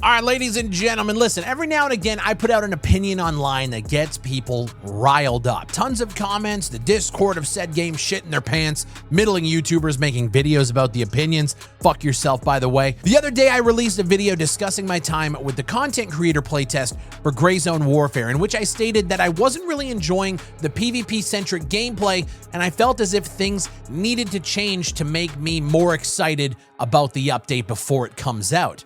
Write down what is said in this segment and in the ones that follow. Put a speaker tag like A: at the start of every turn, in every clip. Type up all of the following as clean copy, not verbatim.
A: All right, ladies and gentlemen, listen, every now and again, I put out an opinion online that gets people riled up. Tons of comments, the Discord of said game shit in their pants, middling YouTubers making videos about the opinions. Fuck yourself, by the way. The other day, I released a video discussing my time with the content creator playtest for Gray Zone Warfare, in which I stated that I wasn't really enjoying the PvP-centric gameplay, and I felt as if things needed to change to make me more excited about the update before it comes out.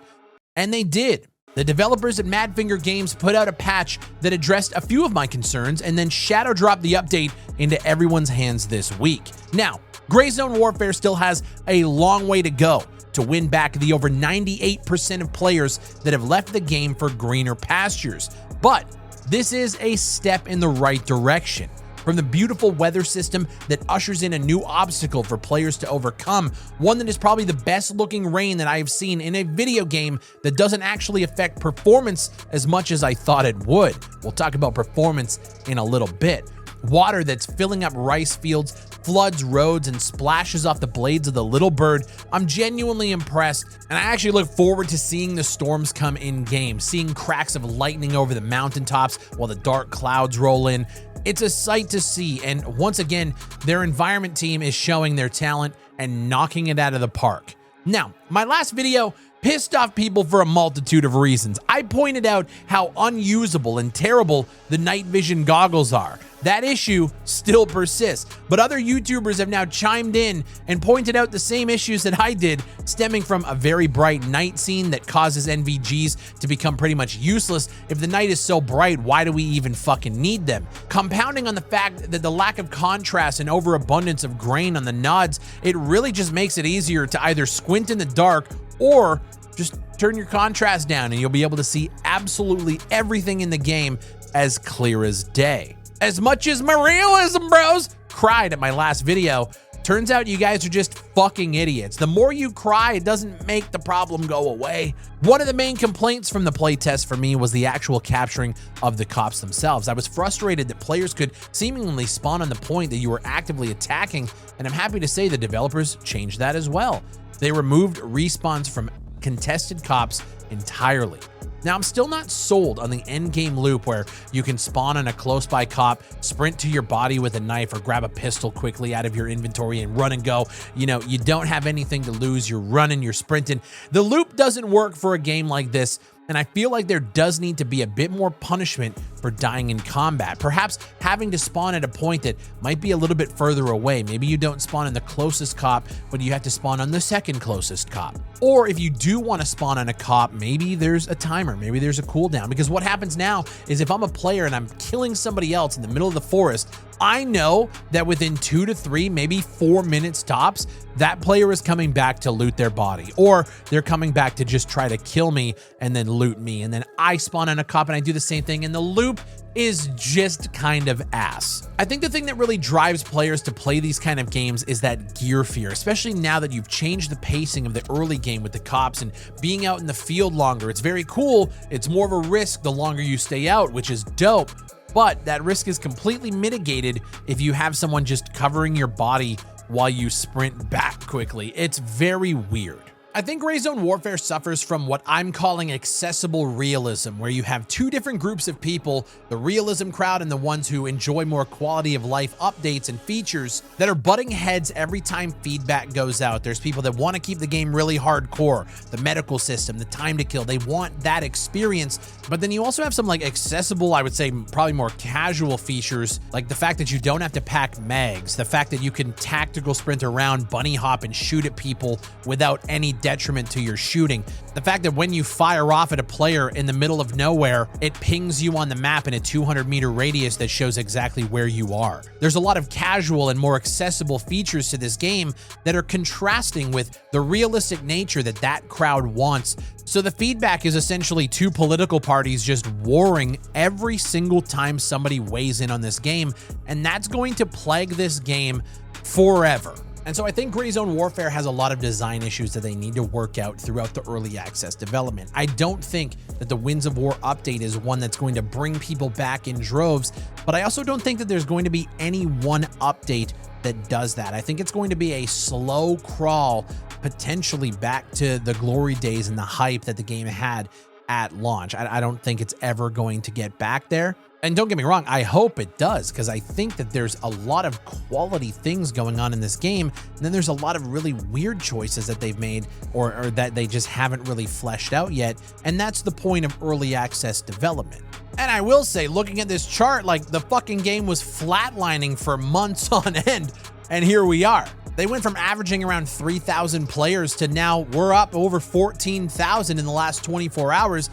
A: And they did. The developers at Madfinger Games put out a patch that addressed a few of my concerns and then shadow dropped the update into everyone's hands this week. Now, Gray Zone Warfare still has a long way to go to win back the over 98% of players that have left the game for greener pastures. But this is a step in the right direction. From the beautiful weather system that ushers in a new obstacle for players to overcome, one that is probably the best looking rain that I have seen in a video game that doesn't actually affect performance as much as I thought it would. We'll talk about performance in a little bit. Water that's filling up rice fields, floods roads, and splashes off the blades of the little bird. I'm genuinely impressed, and I actually look forward to seeing the storms come in game, seeing cracks of lightning over the mountaintops while the dark clouds roll in. It's a sight to see, and once again, their environment team is showing their talent and knocking it out of the park. Now, my last video pissed off people for a multitude of reasons. I pointed out how unusable and terrible the night vision goggles are. That issue still persists, but other YouTubers have now chimed in and pointed out the same issues that I did, stemming from a very bright night scene that causes NVGs to become pretty much useless. If the night is so bright, why do we even fucking need them? Compounding on the fact that the lack of contrast and overabundance of grain on the nods, it really just makes it easier to either squint in the dark or just turn your contrast down and you'll be able to see absolutely everything in the game as clear as day. As much as my realism bros cried at my last video, turns out you guys are just fucking idiots. The more you cry, it doesn't make the problem go away. One of the main complaints from the playtest for me was the actual capturing of the cops themselves. I was frustrated that players could seemingly spawn on the point that you were actively attacking, and I'm happy to say the developers changed that as well. They removed respawns from contested cops entirely. Now, I'm still not sold on the end game loop where you can spawn on a close by cop, sprint to your body with a knife, or grab a pistol quickly out of your inventory and run and go. You know, you don't have anything to lose. You're running, you're sprinting. The loop doesn't work for a game like this, and I feel like there does need to be a bit more punishment for dying in combat. Perhaps having to spawn at a point that might be a little bit further away. Maybe you don't spawn in the closest cop, but you have to spawn on the second closest cop. Or if you do want to spawn on a cop, maybe there's a timer, maybe there's a cooldown. Because what happens now is if I'm a player and I'm killing somebody else in the middle of the forest, I know that within 2 to 3, maybe 4 minutes tops, that player is coming back to loot their body, or they're coming back to just try to kill me and then loot me. And then I spawn on a cop and I do the same thing, and the loop is just kind of ass. I think the thing that really drives players to play these kind of games is that gear fear, especially now that you've changed the pacing of the early game with the cops and being out in the field longer. It's very cool. It's more of a risk the longer you stay out, which is dope. But that risk is completely mitigated if you have someone just covering your body while you sprint back quickly. It's very weird. I think Gray Zone Warfare suffers from what I'm calling accessible realism, where you have two different groups of people, the realism crowd and the ones who enjoy more quality of life updates and features, that are butting heads every time feedback goes out. There's people that want to keep the game really hardcore, the medical system, the time to kill, they want that experience. But then you also have some like accessible, I would say probably more casual features, like the fact that you don't have to pack mags, the fact that you can tactical sprint around, bunny hop, and shoot at people without any detriment to your shooting. The fact that when you fire off at a player in the middle of nowhere, it pings you on the map in a 200-meter radius that shows exactly where you are. There's a lot of casual and more accessible features to this game that are contrasting with the realistic nature that that crowd wants. So the feedback is essentially two political parties just warring every single time somebody weighs in on this game, and that's going to plague this game forever. And so I think Gray Zone Warfare has a lot of design issues that they need to work out throughout the early access development. I don't think that the Winds of War update is one that's going to bring people back in droves, but I also don't think that there's going to be any one update that does that. I think it's going to be a slow crawl, potentially back to the glory days and the hype that the game had at launch. I don't think it's ever going to get back there. And don't get me wrong, I hope it does, because I think that there's a lot of quality things going on in this game. And then there's a lot of really weird choices that they've made or that they just haven't really fleshed out yet. And that's the point of early access development. And I will say, looking at this chart, like the fucking game was flatlining for months on end. And here we are. They went from averaging around 3,000 players to now we're up over 14,000 in the last 24 hours.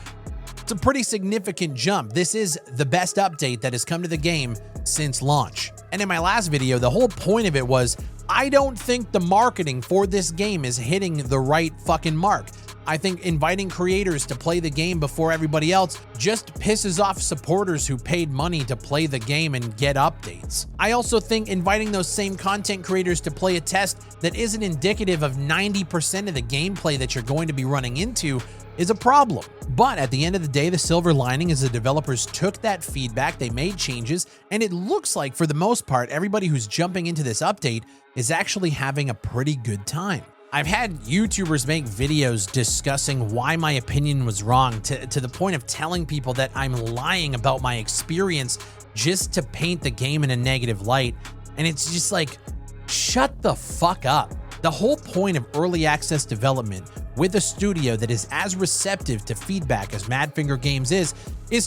A: It's a pretty significant jump. This is the best update that has come to the game since launch. And in my last video, the whole point of it was, I don't think the marketing for this game is hitting the right fucking mark. I think inviting creators to play the game before everybody else just pisses off supporters who paid money to play the game and get updates. I also think inviting those same content creators to play a test that isn't indicative of 90% of the gameplay that you're going to be running into is a problem. But at the end of the day, the silver lining is the developers took that feedback, they made changes, and it looks like for the most part, everybody who's jumping into this update is actually having a pretty good time. I've had YouTubers make videos discussing why my opinion was wrong to the point of telling people that I'm lying about my experience just to paint the game in a negative light. And it's just like, shut the fuck up. The whole point of early access development with a studio that is as receptive to feedback as Madfinger Games is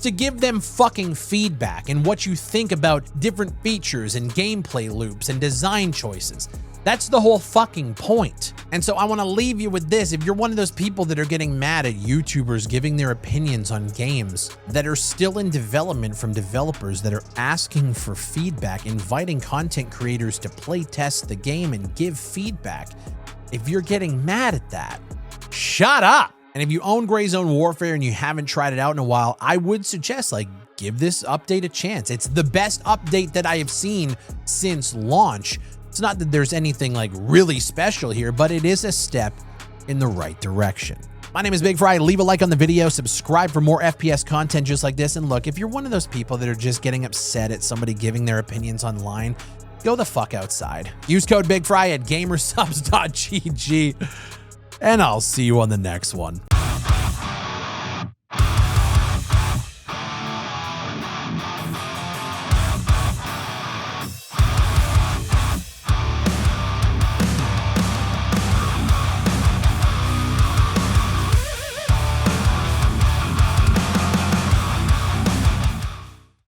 A: to give them fucking feedback and what you think about different features and gameplay loops and design choices. That's the whole fucking point. And so I want to leave you with this. If you're one of those people that are getting mad at YouTubers giving their opinions on games that are still in development from developers that are asking for feedback, inviting content creators to play test the game and give feedback, if you're getting mad at that, shut up. And if you own Gray Zone Warfare and you haven't tried it out in a while, I would suggest give this update a chance. It's the best update that I have seen since launch. It's not that there's anything really special here, but it is a step in the right direction. My name is Big Fry. Leave a like on the video, subscribe for more FPS content just like this. And look, if you're one of those people that are just getting upset at somebody giving their opinions online, go the fuck outside. Use code BigFry at gamersubs.gg, and I'll see you on the next one.